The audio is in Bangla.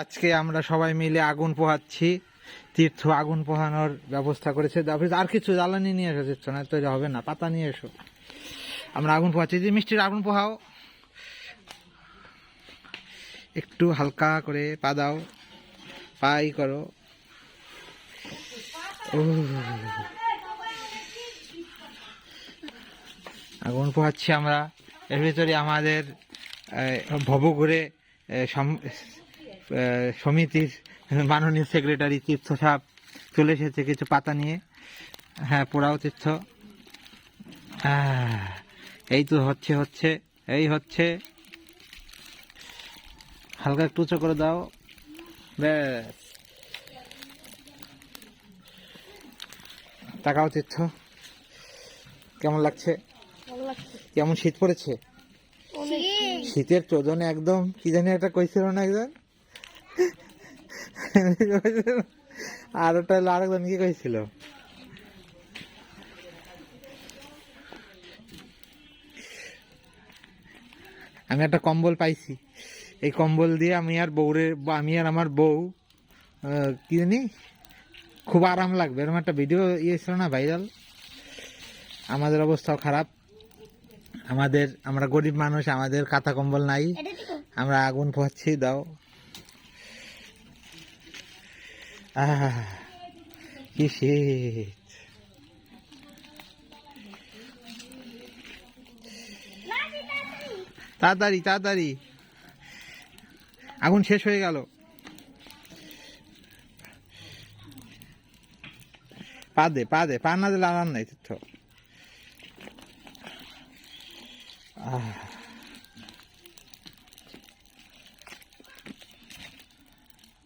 আজকে আমরা সবাই মিলে আগুন পোহাচ্ছি। তীর্থ আগুন পোহানোর ব্যবস্থা করেছে। আর কিছু জ্বালানি নিয়ে এসো, দিচ্ছ না তো হবে না, পাতা নিয়ে এসো। আমরা আগুন পোহাচ্ছি। যে মিষ্টির আগুন পোহাও, একটু হালকা করে পা দাও, পাই করো। আগুন পোহাচ্ছি আমরা। এর ভিতরে আমাদের ভবঘুরে সমিতির মাননীয় সেক্রেটারি তীর্থ সাহেব চলে এসেছে কিছু পাতা নিয়ে। হ্যাঁ, পোড়াও তীর্থ। এই তো হচ্ছে এই হচ্ছে। হালকা একটু উঁচু করে দাও, ব্যাস। তাকাও তীর্থ, কেমন লাগছে? কেমন শীত পড়েছে? শীতের চোদনে একদম কি জানি একটা কইছিল না একজন, আর ওটা হলো আরেকজন কি কইছিল। আমি একটা কম্বল পাইছি, এই কম্বল দিয়ে আমি আর আমার বউ কি জানি খুব আরাম লাগবে, এরকম একটা ভিডিও ছিল না ভাইরাল। আমাদের অবস্থাও খারাপ, আমরা গরিব মানুষ, আমাদের কাঁথা কম্বল নাই, আমরা আগুন পোহাচ্ছি। দাও, কি শীত! তাড়াতাড়ি তাড়াতাড়ি, আগুন শেষ হয়ে গেল। পা দে, পা না দিলে আরাম নাই।